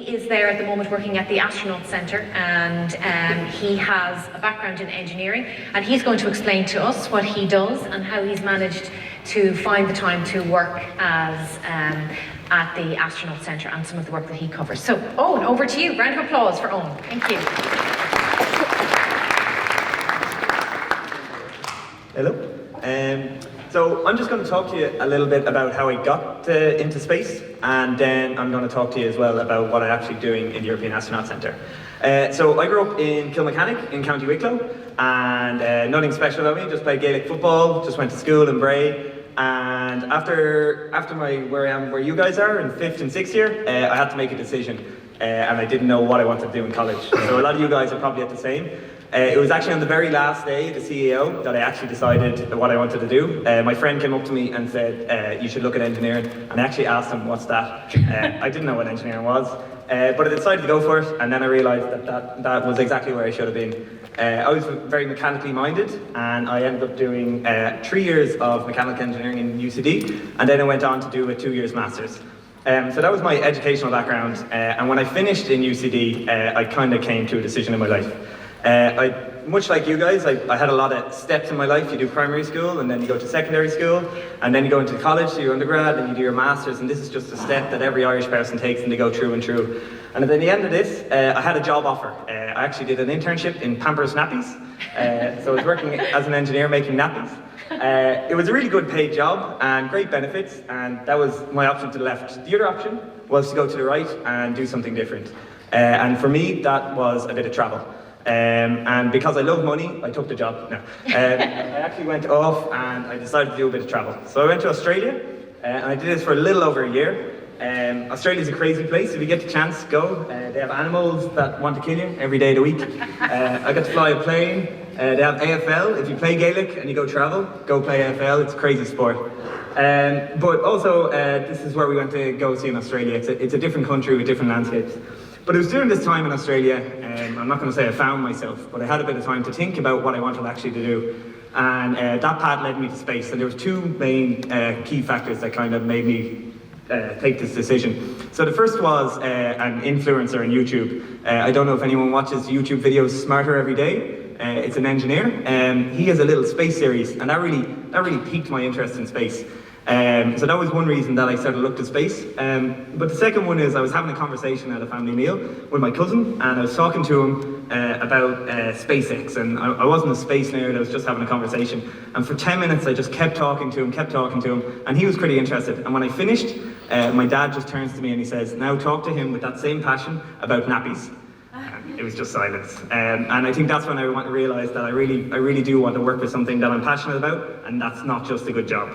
is there at the moment working at the Astronaut Centre, and he has a background in engineering, and he's going to explain to us what he does and how he's managed to find the time to work as at the Astronaut Centre and some of the work that he covers. So, Eoin, over to you. Round of applause for Eoin. Thank you. Hello. So I'm just going to talk to you a little bit about how I got into space, and then I'm going to talk to you as well about what I'm actually doing in the European Astronaut Centre. So I grew up in Kilmacanogue in County Wicklow, and nothing special about me, just played Gaelic football, just went to school in Bray, and after where you guys are in 5th and 6th year, I had to make a decision, and I didn't know what I wanted to do in college. So a lot of you guys are probably at the same. It was actually on the very last day, the CEO, that I actually decided what I wanted to do. My friend came up to me and said, you should look at engineering, and I actually asked him, what's that? I didn't know what engineering was, but I decided to go for it, and then I realised that was exactly where I should have been. I was very mechanically minded, and I ended up doing 3 years of mechanical engineering in UCD, and then I went on to do a 2 years master's. So that was my educational background, and when I finished in UCD, I kind of came to a decision in my life. Much like you guys, I had a lot of steps in my life. You do primary school, and then you go to secondary school, and then you go into college, do your undergrad, and you do your masters, and this is just a step that every Irish person takes, and they go through and through. And at the end of this, I had a job offer. I actually did an internship in Pampers Nappies, so I was working as an engineer making nappies. It was a really good paid job and great benefits, and that was my option to the left. The other option was to go to the right and do something different. And for me, that was a bit of travel. And because I love money, I took the job. No. I actually went off and I decided to do a bit of travel. So I went to Australia, and I did this for a little over a year. Australia's a crazy place. If you get the chance, go. They have animals that want to kill you every day of the week. I got to fly a plane. They have AFL. If you play Gaelic and you go travel, go play AFL. It's a crazy sport. But also, this is where we went to go see in Australia. It's a different country with different landscapes. But it was during this time in Australia, I'm not going to say I found myself, but I had a bit of time to think about what I wanted actually to do. And that path led me to space. And there was two main key factors that kind of made me take this decision. So the first was an influencer on YouTube. I don't know if anyone watches YouTube videos Smarter Every Day. It's an engineer. He has a little space series, and that really piqued my interest in space. So that was one reason that I started to look to space. But the second one is I was having a conversation at a family meal with my cousin, and I was talking to him about SpaceX, and I wasn't a space nerd, I was just having a conversation. And for 10 minutes I just kept talking to him, and he was pretty interested. And when I finished, my dad just turns to me and he says, now talk to him with that same passion about nappies. It was just silence. And I think that's when I realised that I really do want to work with something that I'm passionate about, and that's not just a good job.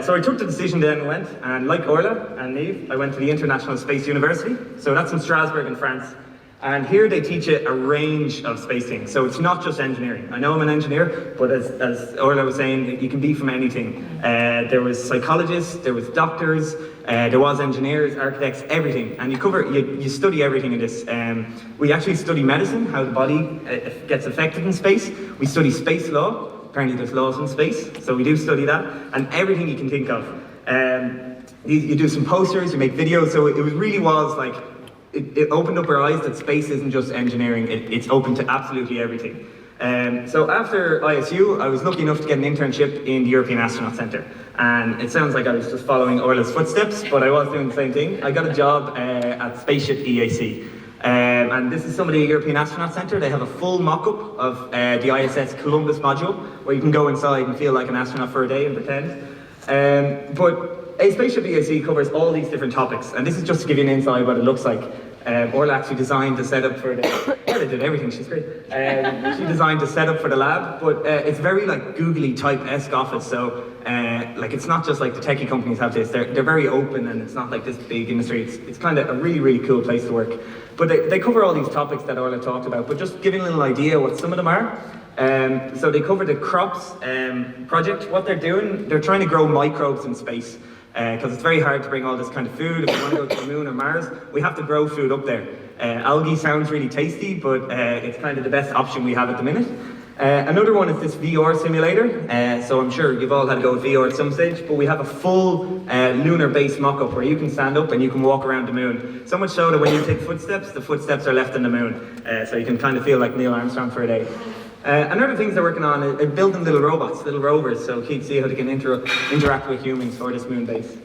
So I took the decision then and went, and like Orla and Niamh, I went to the International Space University. So that's in Strasbourg in France. And here they teach you a range of space things. So it's not just engineering. I know I'm an engineer, but as Orla was saying, you can be from anything. There was psychologists, there was doctors, there was engineers, architects, everything. And you study everything in this. We actually study medicine, how the body gets affected in space. We study space law. Apparently there's laws in space, so we do study that, and everything you can think of. You do some posters, you make videos, so it really was like, it opened up our eyes that space isn't just engineering, it's open to absolutely everything. So after ISU, I was lucky enough to get an internship in the European Astronaut Centre. And it sounds like I was just following Orla's footsteps, but I was doing the same thing. I got a job at Spaceship EAC. And this is some of the European Astronaut Centre. They have a full mock-up of the ISS Columbus module, where you can go inside and feel like an astronaut for a day and pretend. But a Spaceship EAC covers all these different topics, and this is just to give you an insight of what it looks like. Orla actually designed the setup for the... Orla did everything, she's great. She designed the setup for the lab, but it's very like googly type-esque office, so like it's not just like the techie companies have this, they're very open, and it's not like this big industry. It's kind of a really, really cool place to work. But they cover all these topics that Orla talked about, but just giving a little idea what some of them are. So they cover the CROPS project. What they're doing, they're trying to grow microbes in space. Because it's very hard to bring all this kind of food. If we want to go to the moon or Mars, we have to grow food up there. Algae sounds really tasty, but it's kind of the best option we have at the minute. Another one is this VR simulator. So I'm sure you've all had to go with VR at some stage, but we have a full lunar-based mock-up where you can stand up and you can walk around the moon. So much so that when you take footsteps, the footsteps are left in the moon. So you can kind of feel like Neil Armstrong for a day. Another things they're working on is building little robots, little rovers, so kids see how they can interact with humans for this moon base.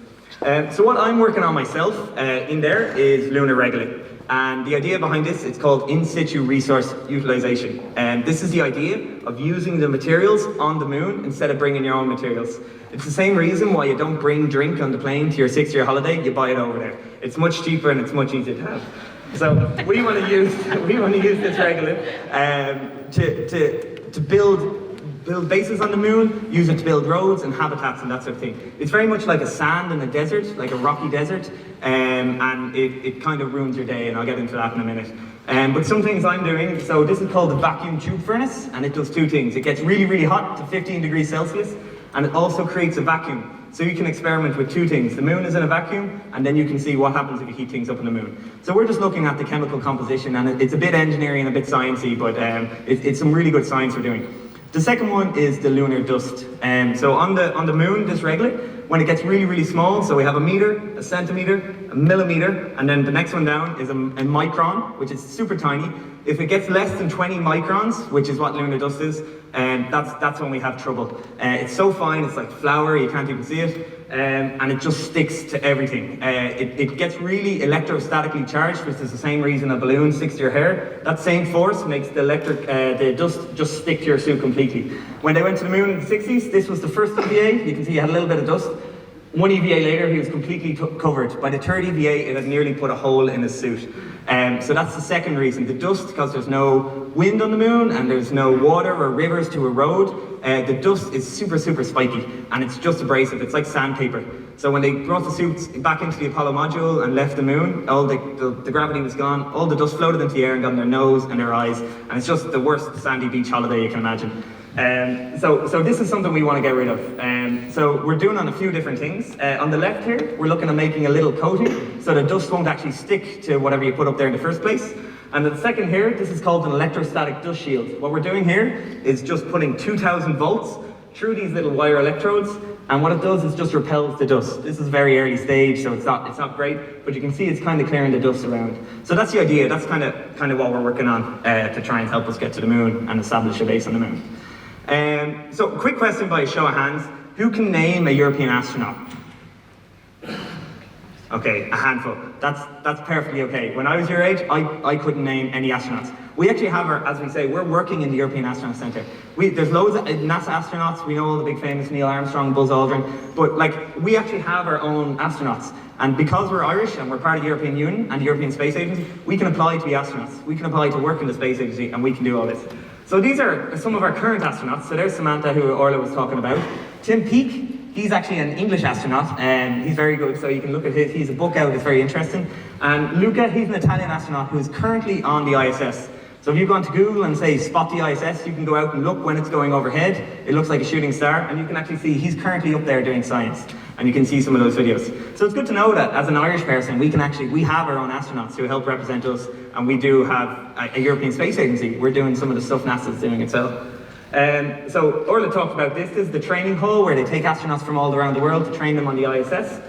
So what I'm working on myself in there is lunar regolith. And the idea behind this, it's called In-Situ Resource Utilization. And this is the idea of using the materials on the moon instead of bringing your own materials. It's the same reason why you don't bring drink on the plane to your 6-year holiday, you buy it over there. It's much cheaper and it's much easier to have. So we want to use this regolith to build bases on the moon, use it to build roads and habitats and that sort of thing. It's very much like a sand in a desert, like a rocky desert, and it kind of ruins your day, and I'll get into that in a minute. But some things I'm doing, so this is called the vacuum tube furnace, and it does two things. It gets really, really hot to 15 degrees Celsius, and it also creates a vacuum. So you can experiment with two things. The moon is in a vacuum, and then you can see what happens if you heat things up in the moon. So we're just looking at the chemical composition, and it's a bit engineering and a bit sciencey, but it's some really good science we're doing. The second one is the lunar dust. So on the moon, this regolith, when it gets really, really small, so we have a meter, a centimeter, a millimeter, and then the next one down is a micron, which is super tiny. If it gets less than 20 microns, which is what lunar dust is, that's when we have trouble. It's so fine, it's like flour, you can't even see it, and it just sticks to everything. It gets really electrostatically charged, which is the same reason a balloon sticks to your hair. That same force makes the dust just stick to your suit completely. When they went to the moon in the 60s, this was the first EVA. You can see it had a little bit of dust. One EVA later, he was completely covered. By the third EVA, it had nearly put a hole in his suit. So that's the second reason. The dust, because there's no wind on the moon and there's no water or rivers to erode, the dust is super, super spiky, and it's just abrasive. It's like sandpaper. So when they brought the suits back into the Apollo module and left the moon, all the gravity was gone, all the dust floated into the air and got in their nose and their eyes, and it's just the worst sandy beach holiday you can imagine. So this is something we want to get rid of. So we're doing on a few different things. On the left here, we're looking at making a little coating so the dust won't actually stick to whatever you put up there in the first place. And the second here, this is called an electrostatic dust shield. What we're doing here is just putting 2000 volts through these little wire electrodes, and what it does is just repels the dust. This is a very early stage, so it's not great, but you can see it's kind of clearing the dust around. So that's the idea. That's kind of what we're working on to try and help us get to the moon and establish a base on the moon. So quick question by a show of hands. Who can name a European astronaut? Okay, a handful. That's perfectly okay. When I was your age, I couldn't name any astronauts. We actually have as we say, we're working in the European Astronaut Centre. There's loads of NASA astronauts. We know all the big famous Neil Armstrong, Buzz Aldrin, but we actually have our own astronauts. And because we're Irish and we're part of the European Union and the European Space Agency, we can apply to be astronauts. We can apply to work in the Space Agency, and we can do all this. So these are some of our current astronauts. So there's Samantha, who Orla was talking about. Tim Peake. He's actually an English astronaut, and he's very good, so you can look at he's a book out, it's very interesting. And Luca, he's an Italian astronaut who is currently on the ISS. So if you go onto Google and say spot the ISS, you can go out and look when it's going overhead. It looks like a shooting star, and you can actually see he's currently up there doing science, and you can see some of those videos. So it's good to know that as an Irish person, we have our own astronauts who help represent us, and we do have a European Space Agency. We're doing some of the stuff NASA's doing itself. So Orla talked about this. This is the training hall where they take astronauts from all around the world to train them on the ISS.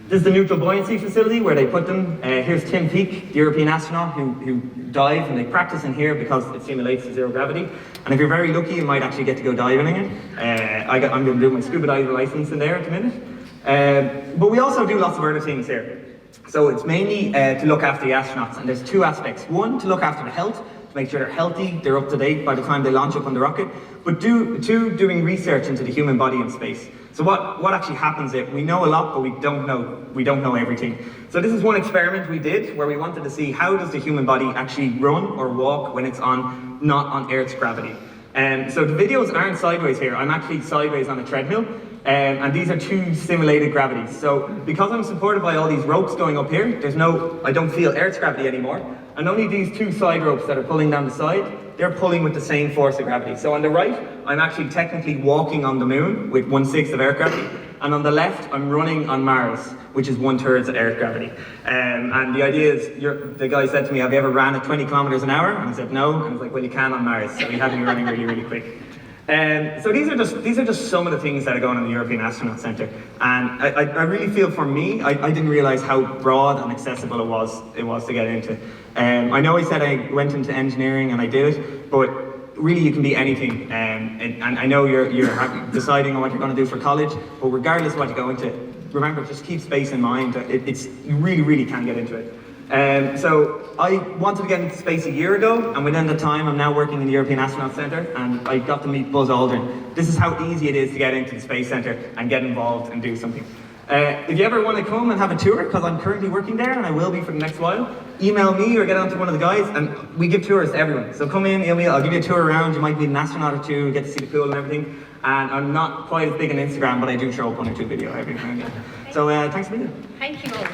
This is the neutral buoyancy facility where they put them. Here's Tim Peake, the European astronaut who dive, and they practice in here because it simulates zero gravity. And if you're very lucky, you might actually get to go diving in it. I'm going to do my scuba diver license in there at the minute. But we also do lots of other things here. So it's mainly to look after the astronauts, and there's two aspects. One, to look after the health, to make sure they're healthy, they're up to date by the time they launch up on the rocket. But two, doing research into the human body in space. So what actually happens there? We know a lot, but we don't know everything. So this is one experiment we did where we wanted to see how does the human body actually run or walk when it's not on Earth's gravity. So the videos aren't sideways here. I'm actually sideways on a treadmill. And these are two simulated gravities. So because I'm supported by all these ropes going up here, I don't feel Earth's gravity anymore. And only these two side ropes that are pulling down the side, they're pulling with the same force of gravity. So on the right, I'm actually technically walking on the moon with 1/6 of Earth gravity. And on the left, I'm running on Mars, which is 1/3 of Earth gravity. And the idea is, the guy said to me, have you ever ran at 20 kilometers an hour? And I said, no. And I was like, well, you can on Mars. So he had me running really, really quick. So these are just some of the things that are going on in the European Astronaut Centre. And I really feel for me, I didn't realise how broad and accessible it was to get into. I know I said I went into engineering and I did it, but really you can be anything. And I know you're deciding on what you're going to do for college, but regardless of what you go into, remember, just keep space in mind. You really, really can get into it. So I wanted to get into space a year ago, and within the time I'm now working in the European Astronaut Centre, and I got to meet Buzz Aldrin. This is how easy it is to get into the Space Centre and get involved and do something. If you ever want to come and have a tour, because I'm currently working there and I will be for the next while, email me or get on to one of the guys, and we give tours to everyone. So come in, I'll give you a tour around. You might meet an astronaut or two, get to see the pool and everything. And I'm not quite as big on Instagram, but I do throw up 1 or 2 videos every now and again. So thanks for being here. Thank you all.